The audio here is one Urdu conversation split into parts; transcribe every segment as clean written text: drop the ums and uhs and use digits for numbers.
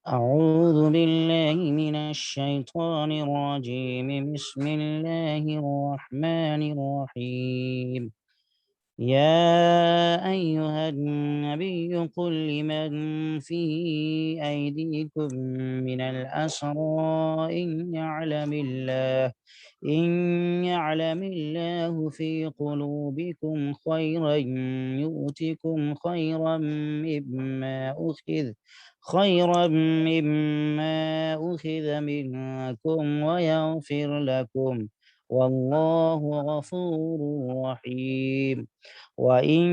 أعوذ بالله من الشيطان الرجيم بسم الله الرحمن الرحيم يا أيها النبي قل لمن في أيديكم من الأسرى إن يعلم الله في قلوبكم خيرا يؤتكم خيرا مما أخذ منكم ويغفر لكم والله غفور رحيم وإن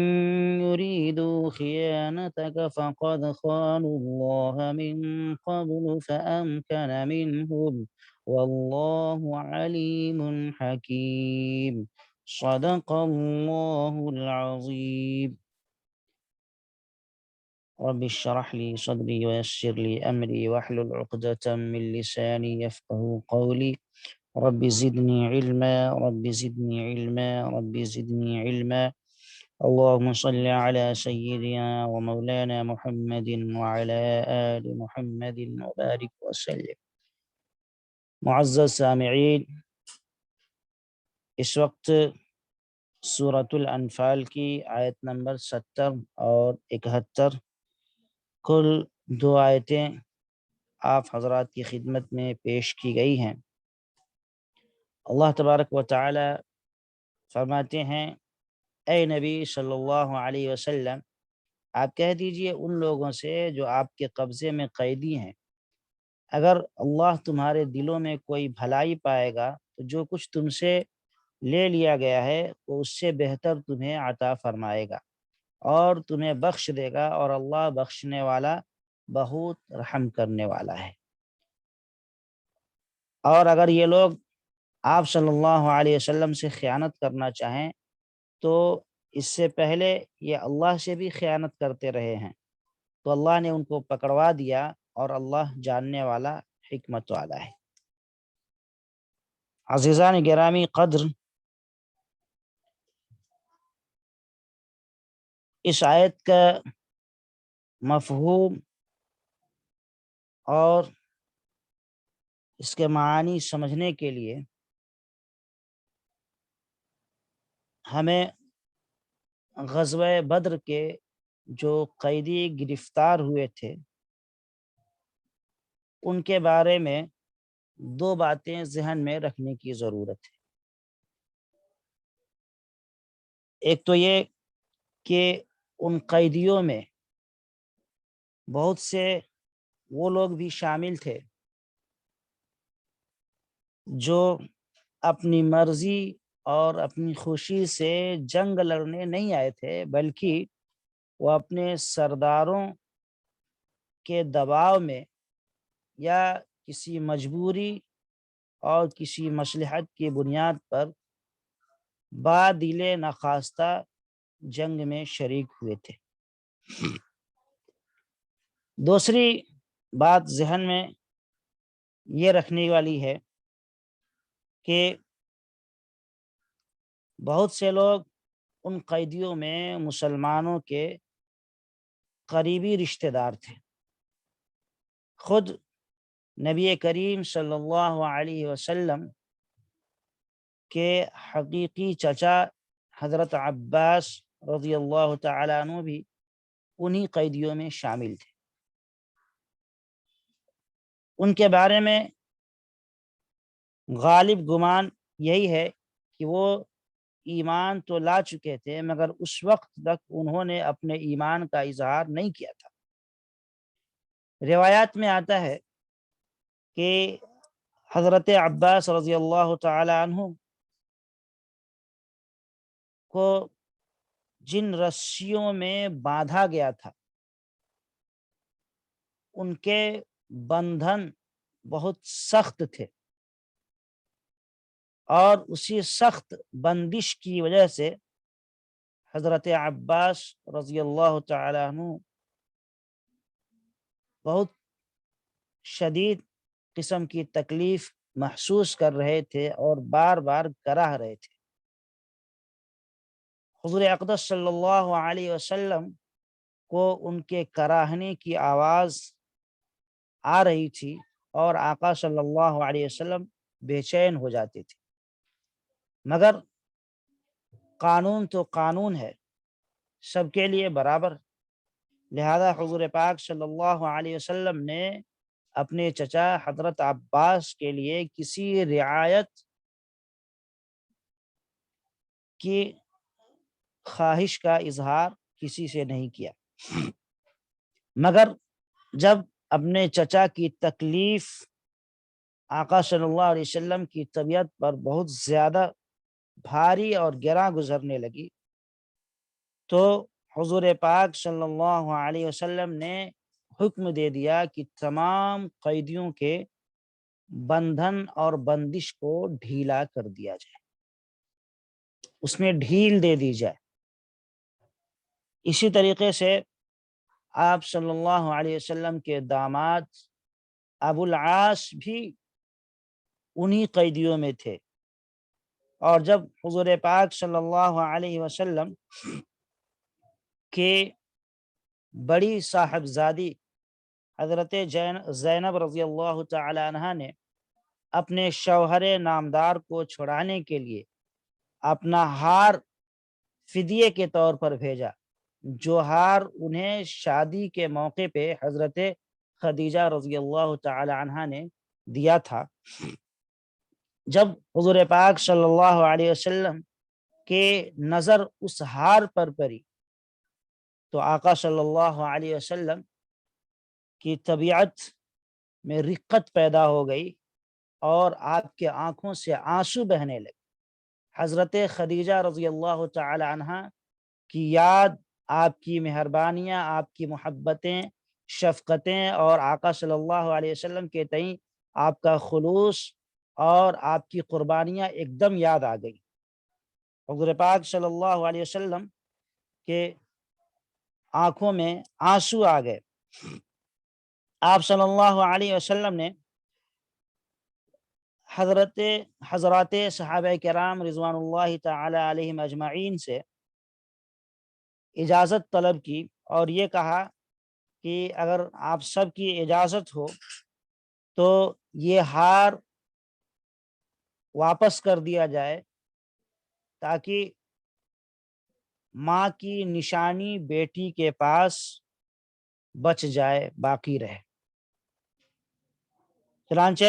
يريدوا خيانتك فقد خانوا الله من قبل فأمكن منهم والله عليم حكيم صدق الله العظيم رب اشرح لي صدري ويسر لي أمري واحلل عقدة من لساني يفقه قولي رب زدني علما رب زدني علما رب زدني علما اللهم صل على سيدنا ومولانا محمد وعلى آل محمد وبارك وسلم. معزز سامعین، اس وقت سورۃ الانفال کی آیت نمبر 70 اور 71 کل 2 آیتیں آپ حضرات کی خدمت میں پیش کی گئی ہیں۔ اللہ تبارک و تعالی فرماتے ہیں، اے نبی صلی اللہ علیہ وسلم، آپ کہہ دیجئے ان لوگوں سے جو آپ کے قبضے میں قیدی ہیں، اگر اللہ تمہارے دلوں میں کوئی بھلائی پائے گا تو جو کچھ تم سے لے لیا گیا ہے وہ اس سے بہتر تمہیں عطا فرمائے گا اور تمہیں بخش دے گا، اور اللہ بخشنے والا بہت رحم کرنے والا ہے۔ اور اگر یہ لوگ آپ صلی اللہ علیہ وسلم سے خیانت کرنا چاہیں تو اس سے پہلے یہ اللہ سے بھی خیانت کرتے رہے ہیں، تو اللہ نے ان کو پکڑوا دیا، اور اللہ جاننے والا حکمت والا ہے۔ عزیزان گرامی قدر، اس آیت کا مفہوم اور اس کے معانی سمجھنے کے لیے ہمیں غزوہ بدر کے جو قیدی گرفتار ہوئے تھے ان کے بارے میں 2 باتیں ذہن میں رکھنے کی ضرورت ہے۔ ایک تو یہ کہ ان قیدیوں میں بہت سے وہ لوگ بھی شامل تھے جو اپنی مرضی اور اپنی خوشی سے جنگ لڑنے نہیں آئے تھے، بلکہ وہ اپنے سرداروں کے دباؤ میں یا کسی مجبوری اور کسی مصلحت کی بنیاد پر بادل نخواستہ جنگ میں شریک ہوئے تھے۔ دوسری بات ذہن میں یہ رکھنے والی ہے کہ بہت سے لوگ ان قیدیوں میں مسلمانوں کے قریبی رشتہ دار تھے۔ خود نبی کریم صلی اللہ علیہ وسلم کے حقیقی چچا حضرت عباس رضی اللہ تعالیٰ عنہ بھی انہی قیدیوں میں شامل تھے۔ ان کے بارے میں غالب گمان یہی ہے کہ وہ ایمان تو لا چکے تھے، مگر اس وقت تک انہوں نے اپنے ایمان کا اظہار نہیں کیا تھا۔ روایات میں آتا ہے کہ حضرت عباس رضی اللہ تعالی عنہ کو جن رسیوں میں باندھا گیا تھا ان کے بندھن بہت سخت تھے، اور اسی سخت بندش کی وجہ سے حضرت عباس رضی اللہ تعالی عنہ بہت شدید قسم کی تکلیف محسوس کر رہے تھے اور بار بار کراہ رہے تھے۔ حضور اقدس صلی اللہ علیہ وسلم کو ان کے کراہنے کی آواز آ رہی تھی اور آقا صلی اللہ علیہ وسلم بے چین ہو جاتے تھے، مگر قانون تو قانون ہے، سب کے لیے برابر، لہذا حضور پاک صلی اللہ علیہ وسلم نے اپنے چچا حضرت عباس کے لیے کسی رعایت کی خواہش کا اظہار کسی سے نہیں کیا، مگر جب اپنے چچا کی تکلیف آقا صلی اللہ علیہ وسلم کی طبیعت پر بہت زیادہ بھاری اور گراں گزرنے لگی تو حضور پاک صلی اللہ علیہ وسلم نے حکم دے دیا کہ تمام قیدیوں کے بندھن اور بندش کو ڈھیلا کر دیا جائے، اس میں ڈھیل دے دی جائے۔ اسی طریقے سے آپ صلی اللہ علیہ وسلم کے داماد ابو العاص بھی انہی قیدیوں میں تھے، اور جب حضور پاک صلی اللہ علیہ وسلم کے بڑی صاحبزادی حضرت زینب رضی اللہ تعالی عنہا نے اپنے شوہر نامدار کو چھڑانے کے لیے اپنا ہار فدیے کے طور پر بھیجا، جو ہار انہیں شادی کے موقع پہ حضرت خدیجہ رضی اللہ تعالی عنہا نے دیا تھا، جب حضور پاک صلی اللہ علیہ وسلم کے نظر اس ہار پر پڑی تو آقا صلی اللہ علیہ وسلم کی طبیعت میں رقت پیدا ہو گئی اور آپ کے آنکھوں سے آنسو بہنے لگے۔ حضرت خدیجہ رضی اللہ تعالی عنہا کی یاد، آپ کی مہربانیاں، آپ کی محبتیں، شفقتیں اور آقا صلی اللہ علیہ وسلم کے تئیں آپ کا خلوص اور آپ کی قربانیاں ایک دم یاد آ گئی۔ حضور پاک صلی اللہ علیہ وسلم کے آنکھوں میں آنسو آ گئے۔ آپ صلی اللہ علیہ وسلم نے حضرات صحابہ کرام رضوان اللہ تعالی علیہم اجمعین سے اجازت طلب کی اور یہ کہا کہ اگر آپ سب کی اجازت ہو تو یہ ہار واپس کر دیا جائے تاکہ ماں کی نشانی بیٹی کے پاس بچ جائے، باقی رہے۔ چنانچہ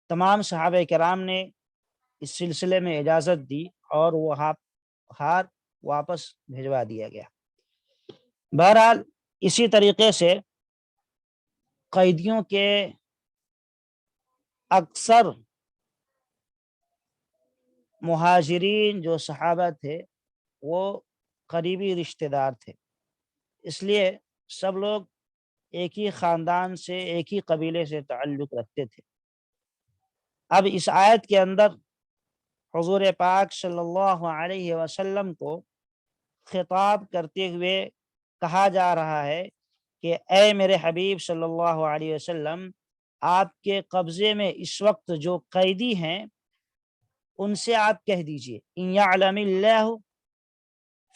تمام صحابہ کرام نے اس سلسلے میں اجازت دی اور وہ ہار واپس بھجوا دیا گیا۔ بہرحال اسی طریقے سے قیدیوں کے اکثر مہاجرین جو صحابہ تھے وہ قریبی رشتہ دار تھے، اس لیے سب لوگ ایک ہی خاندان سے، ایک ہی قبیلے سے تعلق رکھتے تھے۔ اب اس آیت کے اندر حضور پاک صلی اللہ علیہ وسلم کو خطاب کرتے ہوئے کہا جا رہا ہے کہ اے میرے حبیب صلی اللہ علیہ وسلم، آپ کے قبضے میں اس وقت جو قیدی ہیں ان سے آپ کہہ دیجئے ان یعلم اللہ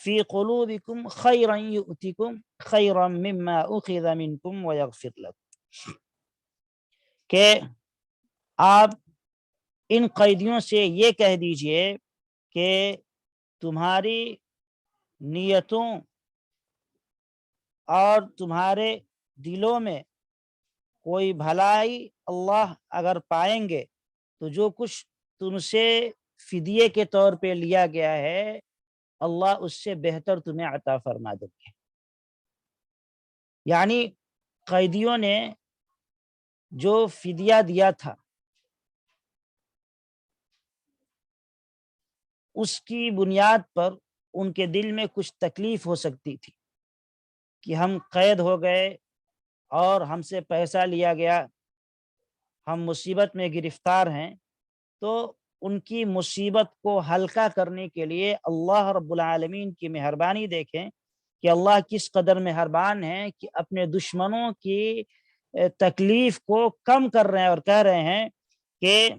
فی قلوبکم خیرا یؤتکم خیرا مما اخذ منکم ویغفر لکم، کہ آپ ان قیدیوں سے یہ کہہ دیجئے کہ تمہاری نیتوں اور تمہارے دلوں میں کوئی بھلائی اللہ اگر پائیں گے تو جو کچھ تم سے فدیے کے طور پہ لیا گیا ہے اللہ اس سے بہتر تمہیں عطا فرما دیں گے۔ یعنی قیدیوں نے جو فدیہ دیا تھا اس کی بنیاد پر ان کے دل میں کچھ تکلیف ہو سکتی تھی کہ ہم قید ہو گئے اور ہم سے پیسہ لیا گیا، ہم مصیبت میں گرفتار ہیں، تو ان کی مصیبت کو ہلکا کرنے کے لیے اللہ رب العالمین کی مہربانی دیکھیں کہ اللہ کس قدر مہربان ہیں کہ اپنے دشمنوں کی تکلیف کو کم کر رہے ہیں اور کہہ رہے ہیں کہ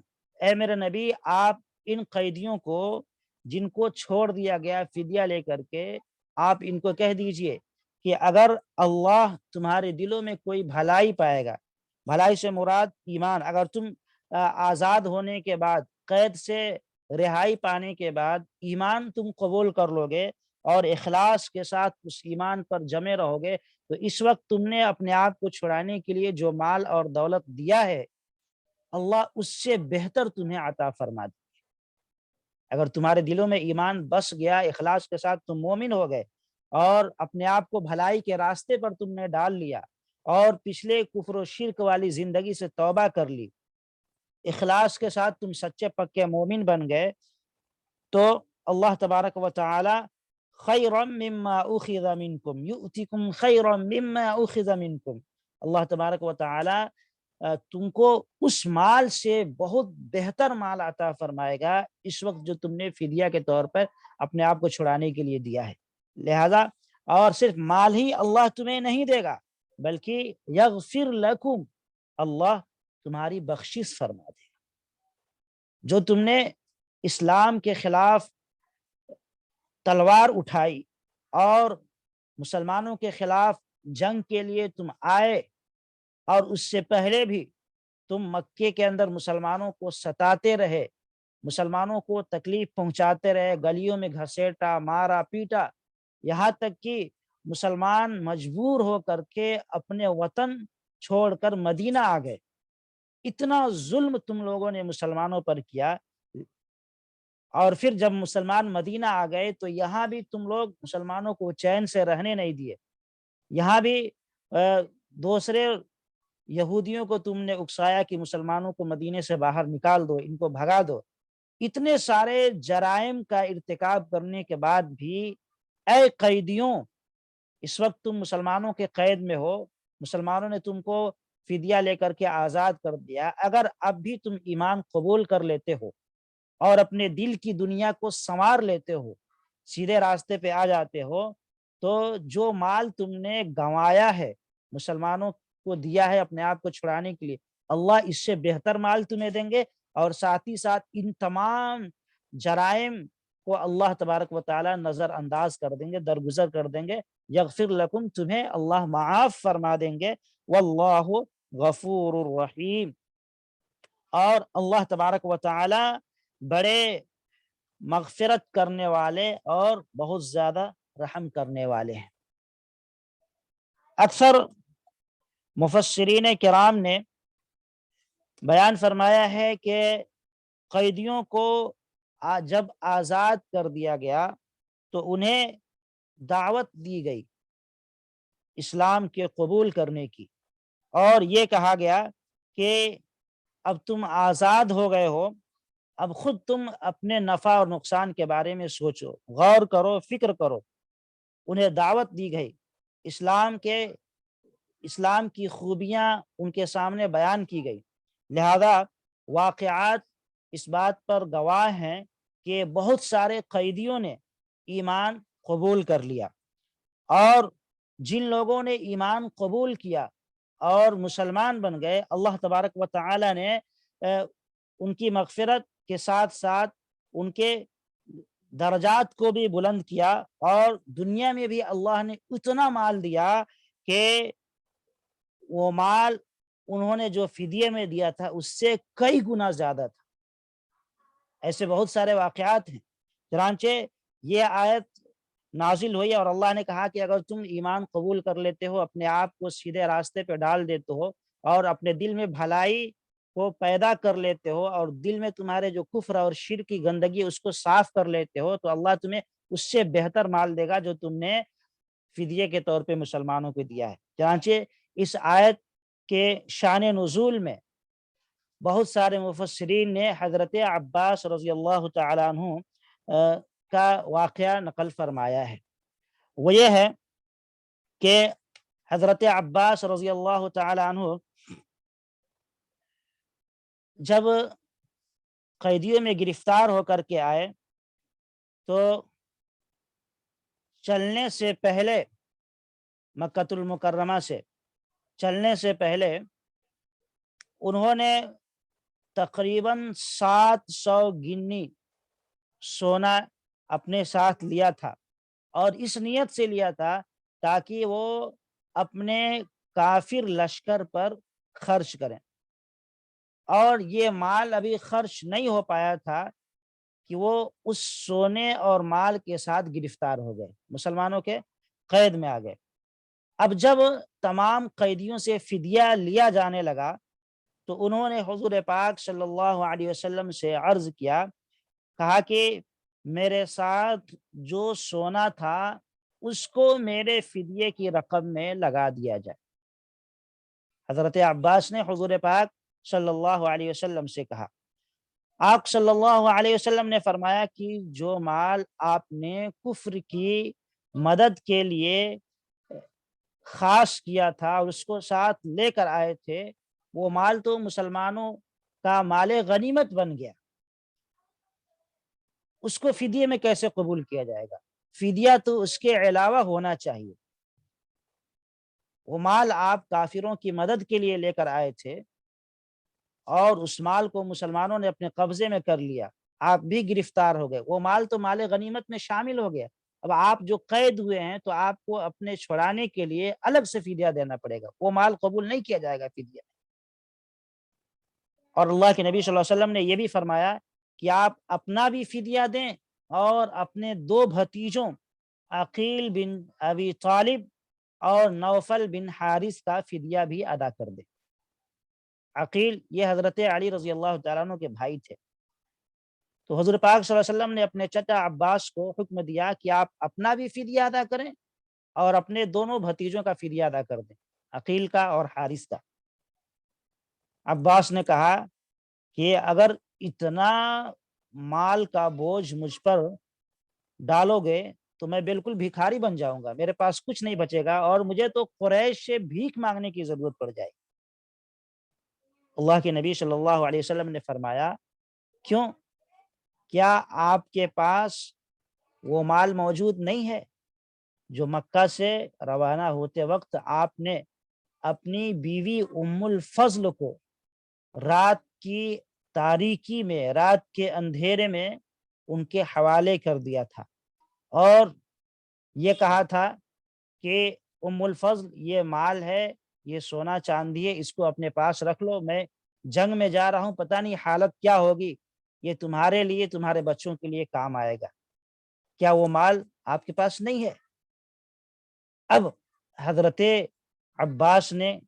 اے میرے نبی، آپ ان قیدیوں کو جن کو چھوڑ دیا گیا فدیہ لے کر کے، آپ ان کو کہہ دیجئے کہ اگر اللہ تمہارے دلوں میں کوئی بھلائی پائے گا بھلائی سے مراد ایمان۔ اگر تم آزاد ہونے کے بعد، قید سے رہائی پانے کے بعد ایمان تم قبول کر لو گے اور اخلاص کے ساتھ اس ایمان پر جمے رہو گے، تو اس وقت تم نے اپنے آپ کو چھڑانے کے لیے جو مال اور دولت دیا ہے، اللہ اس سے بہتر تمہیں عطا فرما دے۔ اگر تمہارے دلوں میں ایمان بس گیا، اخلاص کے ساتھ تم مومن ہو گئے اور اپنے آپ کو بھلائی کے راستے پر تم نے ڈال لیا اور پچھلے کفر و شرک والی زندگی سے توبہ کر لی، اخلاص کے ساتھ تم سچے پکے مومن بن گئے، تو اللہ تبارک و تعالی خیرا مما اخذ منکم یؤتکم خیرا مما اخذ منکم، اللہ تبارک و تعالی تم کو اس مال سے بہت بہتر مال عطا فرمائے گا اس وقت جو تم نے فدیہ کے طور پر اپنے آپ کو چھڑانے کے لیے دیا ہے۔ لہذا اور صرف مال ہی اللہ تمہیں نہیں دے گا، بلکہ یغفر لکم، اللہ تمہاری بخشش فرما دے گا۔ جو تم نے اسلام کے خلاف تلوار اٹھائی اور مسلمانوں کے خلاف جنگ کے لیے تم آئے، اور اس سے پہلے بھی تم مکے کے اندر مسلمانوں کو ستاتے رہے، مسلمانوں کو تکلیف پہنچاتے رہے، گلیوں میں گھسیٹا، مارا پیٹا، یہاں تک کہ مسلمان مجبور ہو کر کے اپنے وطن چھوڑ کر مدینہ آ گئے۔ اتنا ظلم تم لوگوں نے مسلمانوں پر کیا، اور پھر جب مسلمان مدینہ آ گئے تو یہاں بھی تم لوگ مسلمانوں کو چین سے رہنے نہیں دیے، یہاں بھی دوسرے یہودیوں کو تم نے اکسایا کہ مسلمانوں کو مدینے سے باہر نکال دو، ان کو بھگا دو۔ اتنے سارے جرائم کا ارتکاب کرنے کے بعد بھی اے قیدیوں، اس وقت تم مسلمانوں کے قید میں ہو، مسلمانوں نے تم کو فدیہ لے کر کے آزاد کر دیا، اگر اب بھی تم ایمان قبول کر لیتے ہو اور اپنے دل کی دنیا کو سنوار لیتے ہو، سیدھے راستے پہ آ جاتے ہو، تو جو مال تم نے گنوایا ہے، مسلمانوں کو دیا ہے اپنے آپ کو چھڑانے کے لیے، اللہ اس سے بہتر مال تمہیں دیں گے، اور ساتھ ہی ساتھ ان تمام جرائم کو اللہ تبارک و تعالی نظر انداز کر دیں گے، درگزر کر دیں گے۔ یغفر لکم، تمہیں اللہ معاف فرما دیں گے، واللہ غفور الرحیم، اور اللہ تبارک و تعالی بڑے مغفرت کرنے والے اور بہت زیادہ رحم کرنے والے ہیں۔ اکثر مفسرین کرام نے بیان فرمایا ہے کہ قیدیوں کو جب آزاد کر دیا گیا تو انہیں دعوت دی گئی اسلام کے قبول کرنے کی، اور یہ کہا گیا کہ اب تم آزاد ہو گئے ہو، اب خود تم اپنے نفع اور نقصان کے بارے میں سوچو، غور کرو، فکر کرو۔ انہیں دعوت دی گئی، اسلام کی خوبیاں ان کے سامنے بیان کی گئی، لہذا واقعات اس بات پر گواہ ہیں کہ بہت سارے قیدیوں نے ایمان قبول کر لیا، اور جن لوگوں نے ایمان قبول کیا اور مسلمان بن گئے، اللہ تبارک و تعالی نے ان کی مغفرت کے ساتھ ساتھ ان کے درجات کو بھی بلند کیا، اور دنیا میں بھی اللہ نے اتنا مال دیا کہ وہ مال انہوں نے جو فدیے میں دیا تھا اس سے کئی گنا زیادہ تھا۔ ایسے بہت سارے واقعات ہیں۔ چنانچہ یہ آیت نازل ہوئی اور اللہ نے کہا کہ اگر تم ایمان قبول کر لیتے ہو، اپنے آپ کو سیدھے راستے پہ ڈال دیتے ہو اور اپنے دل میں بھلائی کو پیدا کر لیتے ہو، اور دل میں تمہارے جو کفر اور شرک کی گندگی ہے اس کو صاف کر لیتے ہو، تو اللہ تمہیں اس سے بہتر مال دے گا جو تم نے فدیے کے طور پہ مسلمانوں کو دیا ہے۔ چنانچہ اس آیت کے شان نزول میں بہت سارے مفسرین نے حضرت عباس رضی اللہ تعالی عنہ کا واقعہ نقل فرمایا ہے۔ وہ یہ ہے کہ حضرت عباس رضی اللہ تعالی عنہ جب قیدیوں میں گرفتار ہو کر کے آئے تو چلنے سے پہلے، مکۃ المکرمہ سے چلنے سے پہلے انہوں نے تقریباً 700 گنی سونا اپنے ساتھ لیا تھا، اور اس نیت سے لیا تھا تاکہ وہ اپنے کافر لشکر پر خرچ کریں، اور یہ مال ابھی خرچ نہیں ہو پایا تھا کہ وہ اس سونے اور مال کے ساتھ گرفتار ہو گئے، مسلمانوں کے قید میں آ گئے۔ اب جب تمام قیدیوں سے فدیہ لیا جانے لگا تو انہوں نے حضور پاک صلی اللہ علیہ وسلم سے عرض کیا، کہا کہ میرے ساتھ جو سونا تھا اس کو میرے فدیے کی رقم میں لگا دیا جائے۔ حضرت عباس نے حضور پاک صلی اللہ علیہ وسلم سے کہا، آپ صلی اللہ علیہ وسلم نے فرمایا کہ جو مال آپ نے کفر کی مدد کے لیے خاص کیا تھا اور اس کو ساتھ لے کر آئے تھے، وہ مال تو مسلمانوں کا مال غنیمت بن گیا، اس کو فدیے میں کیسے قبول کیا جائے گا؟ فدیہ تو اس کے علاوہ ہونا چاہیے۔ وہ مال آپ کافروں کی مدد کے لیے لے کر آئے تھے اور اس مال کو مسلمانوں نے اپنے قبضے میں کر لیا، آپ بھی گرفتار ہو گئے، وہ مال تو مال غنیمت میں شامل ہو گیا۔ اب آپ جو قید ہوئے ہیں تو آپ کو اپنے چھڑانے کے لیے الگ سے فدیہ دینا پڑے گا، وہ مال قبول نہیں کیا جائے گا فدیہ۔ اور اللہ کے نبی صلی اللہ علیہ وسلم نے یہ بھی فرمایا کہ آپ اپنا بھی فدیہ دیں اور اپنے دو بھتیجوں عقیل بن ابی طالب اور نوفل بن حارث کا فدیہ بھی ادا کر دیں۔ عقیل یہ حضرت علی رضی اللہ تعالیٰ عنہ کے بھائی تھے، تو حضور پاک صلی اللہ علیہ وسلم نے اپنے چچا عباس کو حکم دیا کہ آپ اپنا بھی فدیہ ادا کریں اور اپنے دونوں بھتیجوں کا فدیہ ادا کر دیں، عقیل کا اور حارث کا۔ عباس نے کہا کہ اگر اتنا مال کا بوجھ مجھ پر ڈالو گے تو میں بالکل بھکاری بن جاؤں گا، میرے پاس کچھ نہیں بچے گا اور مجھے تو قریش سے بھیک مانگنے کی ضرورت پڑ جائے گی۔ اللہ کے نبی صلی اللہ علیہ وسلم نے فرمایا، کیوں؟ کیا آپ کے پاس وہ مال موجود نہیں ہے جو مکہ سے روانہ ہوتے وقت آپ نے اپنی بیوی ام الفضل کو رات کی تاریکی میں، رات کے اندھیرے میں ان کے حوالے کر دیا تھا اور یہ کہا تھا کہ ام الفضل یہ مال ہے، یہ سونا چاندی ہے، اس کو اپنے پاس رکھ لو، میں جنگ میں جا رہا ہوں، پتہ نہیں حالت کیا ہوگی، یہ تمہارے لیے، تمہارے بچوں کے لیے کام آئے گا۔ کیا وہ مال آپ کے پاس نہیں ہے؟ اب حضرت عباس نے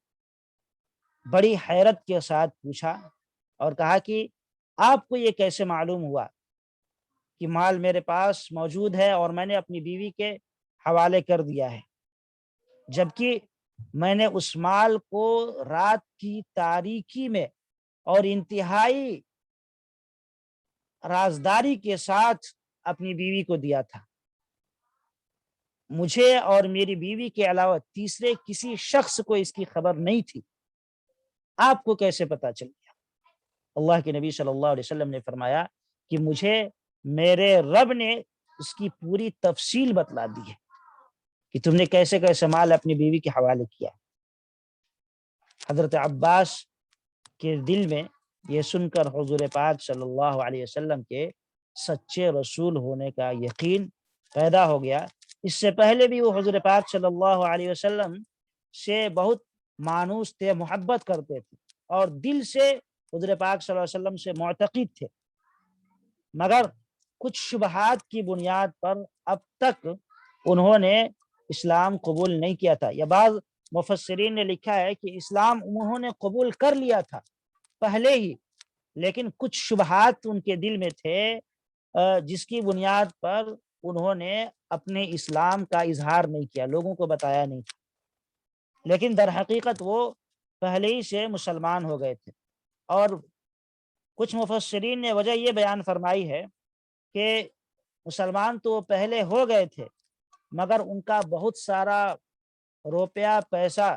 بڑی حیرت کے ساتھ پوچھا اور کہا کہ آپ کو یہ کیسے معلوم ہوا کہ مال میرے پاس موجود ہے اور میں نے اپنی بیوی کے حوالے کر دیا ہے، جبکہ میں نے اس مال کو رات کی تاریکی میں اور انتہائی رازداری کے ساتھ اپنی بیوی کو دیا تھا، مجھے اور میری بیوی کے علاوہ تیسرے کسی شخص کو اس کی خبر نہیں تھی، آپ کو کیسے پتا چل گیا؟ اللہ کے نبی صلی اللہ علیہ وسلم نے فرمایا کہ مجھے میرے رب نے اس کی پوری تفصیل بتلا دی ہے کہ تم نے کیسے کیسے مال اپنی بیوی کے حوالے کیا۔ حضرت عباس کے دل میں یہ سن کر حضور پاک صلی اللہ علیہ وسلم کے سچے رسول ہونے کا یقین پیدا ہو گیا۔ اس سے پہلے بھی وہ حضور پاک صلی اللہ علیہ وسلم سے بہت مانوس تھے، محبت کرتے تھے اور دل سے حضور پاک صلی اللہ علیہ وسلم سے معتقد تھے، مگر کچھ شبہات کی بنیاد پر اب تک انہوں نے اسلام قبول نہیں کیا تھا۔ یا بعض مفسرین نے لکھا ہے کہ اسلام انہوں نے قبول کر لیا تھا پہلے ہی، لیکن کچھ شبہات ان کے دل میں تھے جس کی بنیاد پر انہوں نے اپنے اسلام کا اظہار نہیں کیا، لوگوں کو بتایا نہیں تھا، لیکن در حقیقت وہ پہلے ہی سے مسلمان ہو گئے تھے۔ اور کچھ مفسرین نے وجہ یہ بیان فرمائی ہے کہ مسلمان تو پہلے ہو گئے تھے مگر ان کا بہت سارا روپیہ پیسہ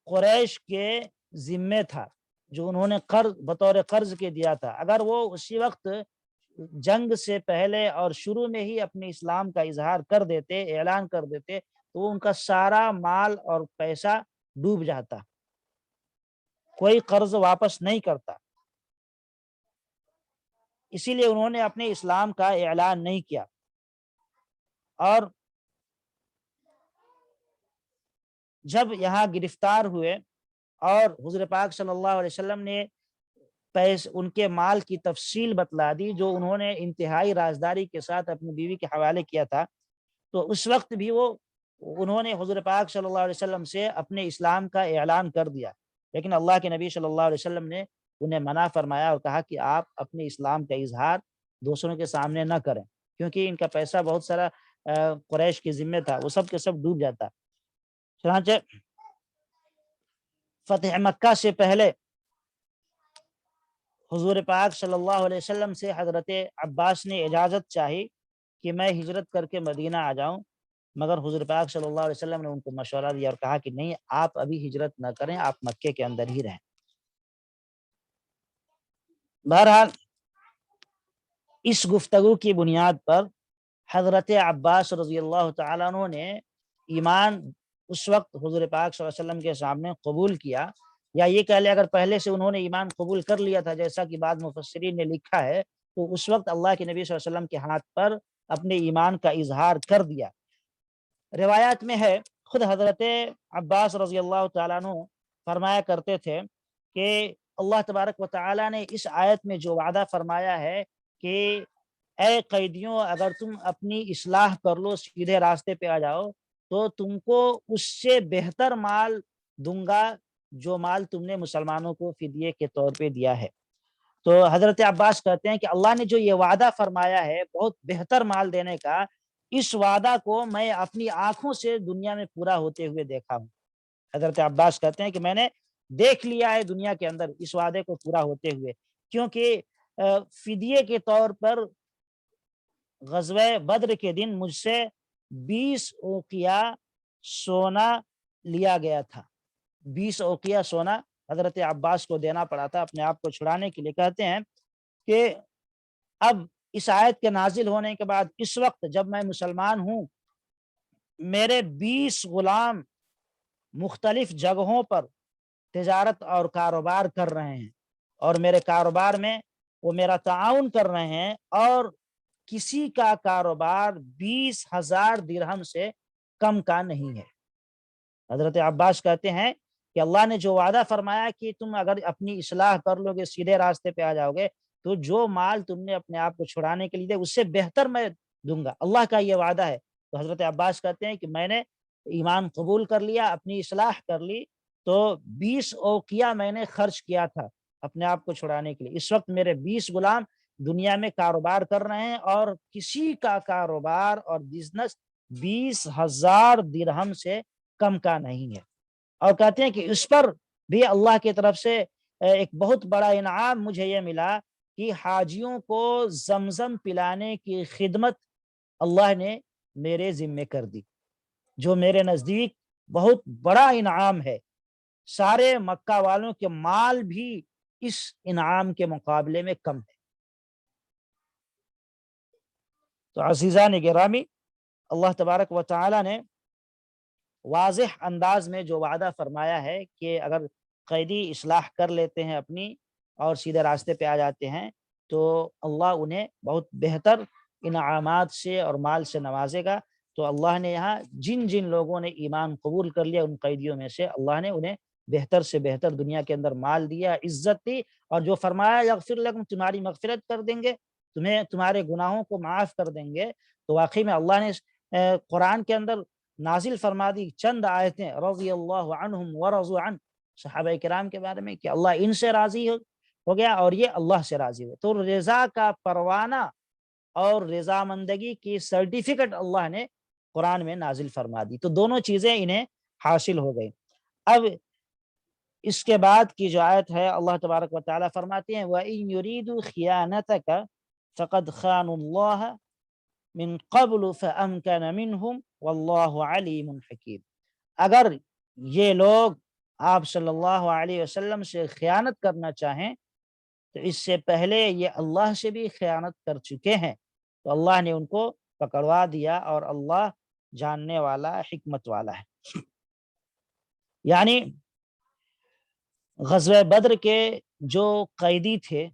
قریش کے ذمے تھا جو انہوں نے قرض بطور قرض کے دیا تھا، اگر وہ اسی وقت جنگ سے پہلے اور شروع میں ہی اپنے اسلام کا اظہار کر دیتے، اعلان کر دیتے، تو ان کا سارا مال اور پیسہ ڈوب جاتا، کوئی قرض واپس نہیں کرتا، اسی لیے انہوں نے اپنے اسلام کا اعلان نہیں کیا۔ اور جب یہاں گرفتار ہوئے اور حضور پاک صلی اللہ علیہ وسلم نے ان کے مال کی تفصیل بتلا دی جو انہوں نے انتہائی رازداری کے ساتھ اپنی بیوی کے حوالے کیا تھا، تو اس وقت بھی انہوں نے حضور پاک صلی اللہ علیہ وسلم سے اپنے اسلام کا اعلان کر دیا، لیکن اللہ کے نبی صلی اللہ علیہ وسلم نے انہیں منع فرمایا اور کہا کہ آپ اپنے اسلام کا اظہار دوسروں کے سامنے نہ کریں، کیونکہ ان کا پیسہ بہت سارا قریش کے ذمہ تھا، وہ سب کے سب ڈوب جاتا۔ چنانچہ فتح مکہ سے پہلے حضور پاک صلی اللہ علیہ وسلم سے حضرت عباس نے اجازت چاہی کہ میں ہجرت کر کے مدینہ آ جاؤں، مگر حضور پاک صلی اللہ علیہ وسلم نے ان کو مشورہ دیا اور کہا کہ نہیں، آپ ابھی ہجرت نہ کریں، آپ مکے کے اندر ہی رہیں۔ بہرحال اس گفتگو کی بنیاد پر حضرت عباس رضی اللہ تعالیٰ عنہ نے ایمان اس وقت حضور پاک صلی اللہ علیہ وسلم کے سامنے قبول کیا، یا یہ کہہ لیں اگر پہلے سے انہوں نے ایمان قبول کر لیا تھا جیسا کہ بعض مفسرین نے لکھا ہے، تو اس وقت اللہ کے نبی صلی اللہ علیہ وسلم کے ہاتھ پر اپنے ایمان کا اظہار کر دیا۔ روایات میں ہے، خود حضرت عباس رضی اللہ تعالیٰ عنہ فرمایا کرتے تھے کہ اللہ تبارک و تعالیٰ نے اس آیت میں جو وعدہ فرمایا ہے کہ اے قیدیوں، اگر تم اپنی اصلاح کر لو، سیدھے راستے پہ آ جاؤ، تو تم کو اس سے بہتر مال دوں گا جو مال تم نے مسلمانوں کو فدیے کے طور پہ دیا ہے۔ تو حضرت عباس کہتے ہیں کہ اللہ نے جو یہ وعدہ فرمایا ہے بہت بہتر مال دینے کا، اس وعدہ کو میں اپنی آنکھوں سے دنیا میں پورا ہوتے ہوئے دیکھا ہوں۔ حضرت عباس کہتے ہیں کہ میں نے دیکھ لیا ہے دنیا کے اندر اس وعدے کو پورا ہوتے ہوئے، کیونکہ فدیے کے طور پر غزوہ بدر کے دن مجھ سے 20 اوقیہ سونا لیا گیا تھا، 20 اوقیہ سونا حضرت عباس کو دینا پڑا تھا اپنے آپ کو چھڑانے کے لیے۔ کہتے ہیں کہ اب اس آیت کے نازل ہونے کے بعد اس وقت جب میں مسلمان ہوں، میرے 20 غلام مختلف جگہوں پر تجارت اور کاروبار کر رہے ہیں، اور میرے کاروبار میں وہ میرا تعاون کر رہے ہیں، اور کسی کا کاروبار 20,000 درہم سے کم کا نہیں ہے۔ حضرت عباس کہتے ہیں کہ اللہ نے جو وعدہ فرمایا کہ تم اگر اپنی اصلاح کر لو گے، سیدھے راستے پہ آ جاؤ گے، تو جو مال تم نے اپنے آپ کو چھڑانے کے لیے دیا اس سے بہتر میں دوں گا، اللہ کا یہ وعدہ ہے۔ تو حضرت عباس کہتے ہیں کہ میں نے ایمان قبول کر لیا، اپنی اصلاح کر لی، تو 20 اوقیہ میں نے خرچ کیا تھا اپنے آپ کو چھڑانے کے لیے۔ اس وقت میرے 20 غلام دنیا میں کاروبار کر رہے ہیں، اور کسی کا کاروبار اور بزنس 20,000 درہم سے کم کا نہیں ہے۔ اور کہتے ہیں کہ اس پر بھی اللہ کی طرف سے ایک بہت بڑا انعام مجھے یہ ملا کہ حاجیوں کو زمزم پلانے کی خدمت اللہ نے میرے ذمے کر دی، جو میرے نزدیک بہت بڑا انعام ہے۔ سارے مکہ والوں کے مال بھی اس انعام کے مقابلے میں کم ہے۔ تو عزیزان گرامی، اللہ تبارک و تعالی نے واضح انداز میں جو وعدہ فرمایا ہے کہ اگر قیدی اصلاح کر لیتے ہیں اپنی اور سیدھے راستے پہ آ جاتے ہیں، تو اللہ انہیں بہت بہتر انعامات سے اور مال سے نوازے گا۔ تو اللہ نے یہاں جن جن لوگوں نے ایمان قبول کر لیا ان قیدیوں میں سے اللہ نے انہیں بہتر سے بہتر دنیا کے اندر مال دیا، عزت دی، اور جو فرمایا یغفر لکم، تمہاری مغفرت کر دیں گے، تمہیں تمہارے گناہوں کو معاف کر دیں گے۔ تو واقعی میں اللہ نے قرآن کے اندر نازل فرما دی چند آیتیں، رضی اللہ عنہم ورضوا عنہ، صحابہ کرام کے بارے میں کہ اللہ ان سے راضی ہو گیا اور یہ اللہ سے راضی ہوئے۔ تو رضا کا پروانہ اور رضامندگی کی سرٹیفکیٹ اللہ نے قرآن میں نازل فرما دی، تو دونوں چیزیں انہیں حاصل ہو گئی۔ اب اس کے بعد کی جو آیت ہے اللہ تبارک و تعالیٰ فرماتے ہیں وَإِن يُرِيدُوا خِيَانَتَكَ فَقَدْ خَانُوا اللَّهَ من قبل فَأَمْكَنَ مِنْهُمْ وَاللَّهُ عَلِيمٌ حَكِيمٌ۔ اگر یہ لوگ آپ صلی اللہ علیہ وسلم سے خیانت کرنا چاہیں تو اس سے پہلے یہ اللہ سے بھی خیانت کر چکے ہیں، تو اللہ نے ان کو پکڑوا دیا، اور اللہ جاننے والا، حکمت والا ہے۔ یعنی غزوہ بدر کے جو قیدی تھے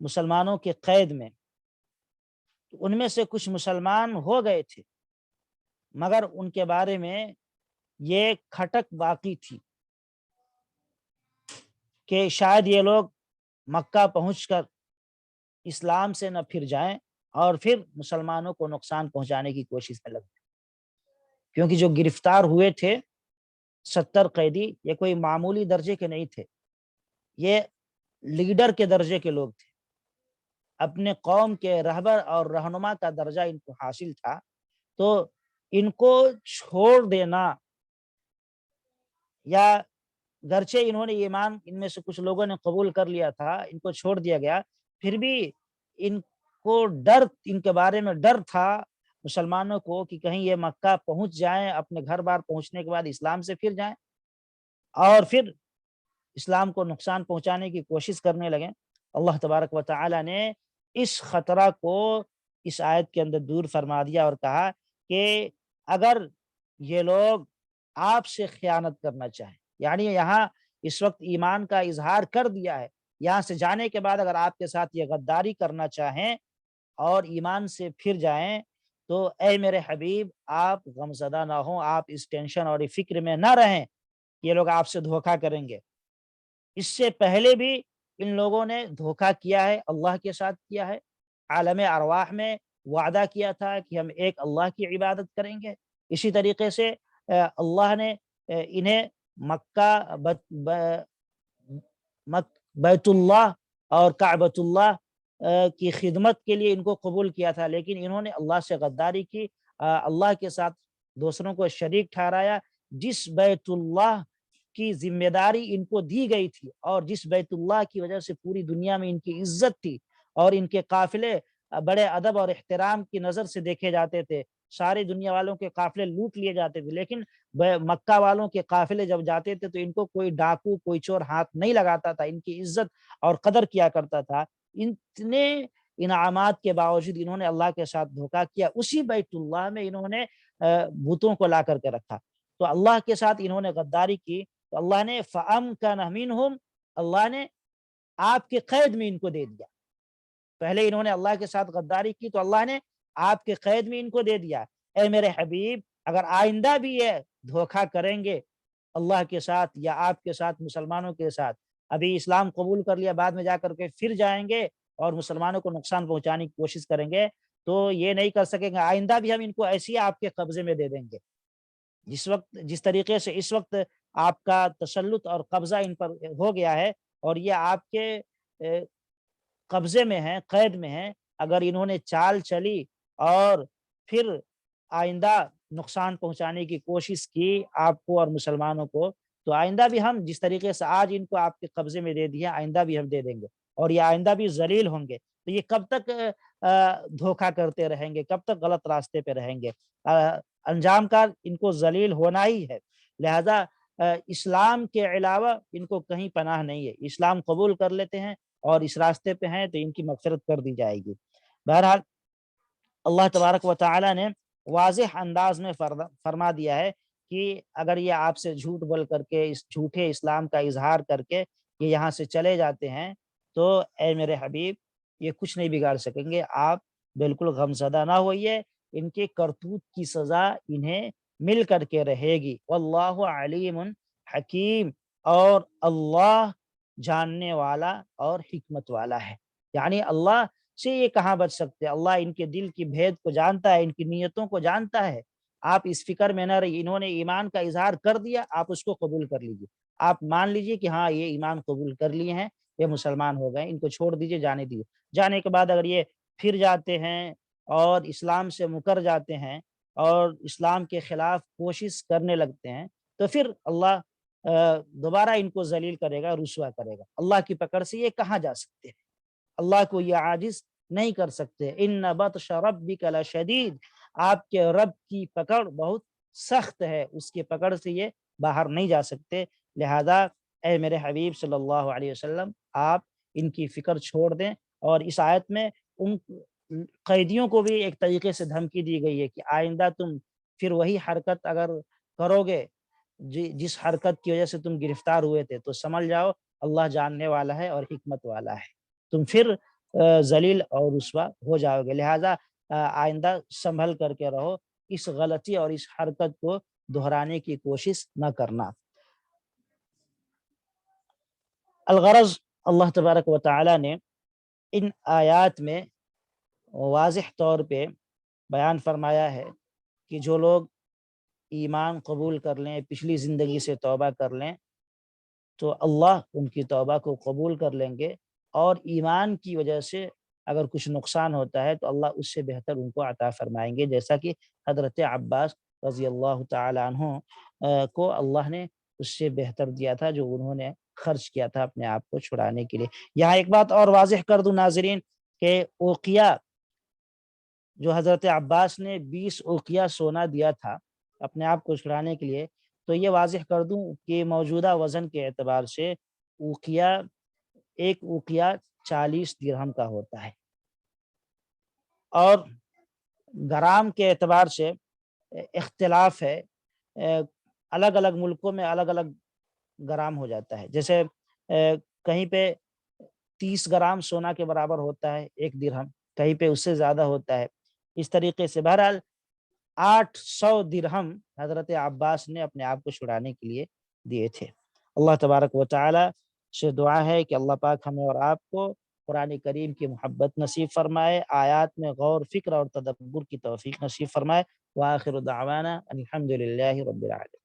مسلمانوں کے قید میں، ان میں سے کچھ مسلمان ہو گئے تھے، مگر ان کے بارے میں یہ کھٹک باقی تھی کہ شاید یہ لوگ مکہ پہنچ کر اسلام سے نہ پھر جائیں اور پھر مسلمانوں کو نقصان پہنچانے کی کوشش میں لگ جائیں، کیونکہ جو گرفتار ہوئے تھے 70 قیدی یہ کوئی معمولی درجے کے نہیں تھے، یہ لیڈر کے درجے کے لوگ تھے، اپنے قوم کے رہبر اور رہنما کا درجہ ان کو حاصل تھا، تو ان کو چھوڑ دینا، یا گرچہ انہوں نے ایمان ان میں سے کچھ لوگوں نے قبول کر لیا تھا، ان کو چھوڑ دیا گیا، پھر بھی ان کو ڈر، ان کے بارے میں ڈر تھا مسلمانوں کو کہ کہیں یہ مکہ پہنچ جائیں، اپنے گھر بار پہنچنے کے بعد اسلام سے پھر جائیں اور پھر اسلام کو نقصان پہنچانے کی کوشش کرنے لگیں۔ اللہ تبارک و تعالی نے اس خطرہ کو اس آیت کے اندر دور فرما دیا اور کہا کہ اگر یہ لوگ آپ سے خیانت کرنا چاہیں، یعنی یہاں اس وقت ایمان کا اظہار کر دیا ہے، یہاں سے جانے کے بعد اگر آپ کے ساتھ یہ غداری کرنا چاہیں اور ایمان سے پھر جائیں، تو اے میرے حبیب آپ غمزدہ نہ ہوں، آپ اس ٹینشن اور فکر میں نہ رہیں یہ لوگ آپ سے دھوکہ کریں گے۔ اس سے پہلے بھی ان لوگوں نے دھوکہ کیا ہے، اللہ کے ساتھ کیا ہے، عالم ارواح میں وعدہ کیا تھا کہ ہم ایک اللہ کی عبادت کریں گے۔ اسی طریقے سے اللہ نے انہیں مکہ بیت اللہ اور کعبۃ اللہ کی خدمت کے لیے ان کو قبول کیا تھا، لیکن انہوں نے اللہ سے غداری کی، اللہ کے ساتھ دوسروں کو شریک ٹھہرایا۔ جس بیت اللہ کی ذمہ داری ان کو دی گئی تھی اور جس بیت اللہ کی وجہ سے پوری دنیا میں ان کی عزت تھی اور ان کے قافلے بڑے ادب اور احترام کی نظر سے دیکھے جاتے تھے، ساری دنیا والوں کے قافلے لوٹ لیے جاتے تھے، لیکن مکہ والوں کے قافلے جب جاتے تھے تو ان کو کوئی ڈاکو، کوئی چور ہاتھ نہیں لگاتا تھا، ان کی عزت اور قدر کیا کرتا تھا۔ اتنے انعامات کے باوجود انہوں نے اللہ کے ساتھ دھوکہ کیا، اسی بیت اللہ میں انہوں نے بتوں کو لا کر کے رکھا، تو اللہ کے ساتھ انہوں نے غداری کی، تو اللہ نے فَأَمْكَنَ مِنْهُمْ، اللہ نے آپ کے قید میں ان کو دے دیا۔ پہلے انہوں نے اللہ کے ساتھ غداری کی تو اللہ نے آپ کے قید میں ان کو دے دیا۔ اے میرے حبیب اگر آئندہ بھی یہ دھوکہ کریں گے اللہ کے ساتھ یا آپ کے ساتھ، مسلمانوں کے ساتھ، ابھی اسلام قبول کر لیا بعد میں جا کر کے پھر جائیں گے اور مسلمانوں کو نقصان پہنچانے کی کوشش کریں گے، تو یہ نہیں کر سکیں گے، آئندہ بھی ہم ان کو ایسی آپ کے قبضے میں دے دیں گے۔ جس طریقے سے اس وقت آپ کا تسلط اور قبضہ ان پر ہو گیا ہے اور یہ آپ کے قبضے میں ہیں، قید میں ہیں، اگر انہوں نے چال چلی اور پھر آئندہ نقصان پہنچانے کی کوشش کی آپ کو اور مسلمانوں کو، تو آئندہ بھی ہم جس طریقے سے آج ان کو آپ کے قبضے میں دے دیا آئندہ بھی ہم دے دیں گے، اور یہ آئندہ بھی ذلیل ہوں گے۔ تو یہ کب تک دھوکہ کرتے رہیں گے، کب تک غلط راستے پہ رہیں گے؟ انجام کا ان کو ذلیل ہونا ہی ہے۔ لہذا اسلام کے علاوہ ان کو کہیں پناہ نہیں ہے، اسلام قبول کر لیتے ہیں اور اس راستے پہ ہیں تو ان کی مغفرت کر دی جائے گی۔ بہرحال اللہ تبارک و تعالی نے واضح انداز میں فرما دیا ہے کہ اگر یہ آپ سے جھوٹ بول کر کے اس جھوٹے اسلام کا اظہار کر کے یہ یہاں سے چلے جاتے ہیں تو اے میرے حبیب یہ کچھ نہیں بگاڑ سکیں گے، آپ بالکل غمزدہ نہ ہوئیے، ان کے کرتوت کی سزا انہیں مل کر کے رہے گی۔ واللہ علیم حکیم، اور اللہ جاننے والا اور حکمت والا ہے، یعنی اللہ سے یہ کہاں بچ سکتے، اللہ ان کے دل کی بھید کو جانتا ہے، ان کی نیتوں کو جانتا ہے۔ آپ اس فکر میں نہ رہیے، انہوں نے ایمان کا اظہار کر دیا، آپ اس کو قبول کر لیجیے، آپ مان لیجیے کہ ہاں یہ ایمان قبول کر لیے ہیں، یہ مسلمان ہو گئے، ان کو چھوڑ دیجیے، جانے دیجیے۔ جانے کے بعد اگر یہ پھر جاتے ہیں اور اسلام سے مکر جاتے ہیں اور اسلام کے خلاف کوشش کرنے لگتے ہیں تو پھر اللہ دوبارہ ان کو ذلیل کرے گا، رسوا کرے گا۔ اللہ کی پکڑ سے یہ کہاں جا سکتے ہیں، اللہ کو یہ عاجز نہیں کر سکتے۔ ان بطش ربک لشدید، آپ کے رب کی پکڑ بہت سخت ہے، اس کی پکڑ سے یہ باہر نہیں جا سکتے۔ لہذا اے میرے حبیب صلی اللہ علیہ وسلم آپ ان کی فکر چھوڑ دیں، اور اس آیت میں ان قیدیوں کو بھی ایک طریقے سے دھمکی دی گئی ہے کہ آئندہ تم پھر وہی حرکت اگر کرو گے جس حرکت کی وجہ سے تم گرفتار ہوئے تھے تو سمجھ جاؤ اللہ جاننے والا ہے اور حکمت والا ہے، تم پھر ذلیل اور رسوا ہو جاؤ گے۔ لہٰذا آئندہ سنبھل کر کے رہو، اس غلطی اور اس حرکت کو دہرانے کی کوشش نہ کرنا۔ الغرض اللہ تبارک و تعالی نے ان آیات میں واضح طور پہ بیان فرمایا ہے کہ جو لوگ ایمان قبول کر لیں، پچھلی زندگی سے توبہ کر لیں، تو اللہ ان کی توبہ کو قبول کر لیں گے، اور ایمان کی وجہ سے اگر کچھ نقصان ہوتا ہے تو اللہ اس سے بہتر ان کو عطا فرمائیں گے، جیسا کہ حضرت عباس رضی اللہ تعالی عنہ کو اللہ نے اس سے بہتر دیا تھا جو انہوں نے خرچ کیا تھا اپنے آپ کو چھڑانے کے لیے۔ یہاں ایک بات اور واضح کر دوں ناظرین کہ اوقیہ جو حضرت عباس نے 20 اوقیہ سونا دیا تھا اپنے آپ کو چھڑانے کے لیے، تو یہ واضح کر دوں کہ موجودہ وزن کے اعتبار سے اوقیہ ایک اوقیہ 40 درہم کا ہوتا ہے، اور گرام کے اعتبار سے اختلاف ہے، الگ الگ ملکوں میں الگ الگ گرام ہو جاتا ہے، جیسے کہیں پہ 30 گرام سونا کے برابر ہوتا ہے ایک درہم، کہیں پہ اس سے زیادہ ہوتا ہے، اس طریقے سے بہرحال 800 درہم حضرت عباس نے اپنے آپ کو چھڑانے کے لیے دیے تھے۔ اللہ تبارک و تعالی سے دعا ہے کہ اللہ پاک ہمیں اور آپ کو قرآن کریم کی محبت نصیب فرمائے، آیات میں غور فکر اور تدبر کی توفیق نصیب فرمائے۔ وآخر دعوانا ان الحمد للہ رب العالمین۔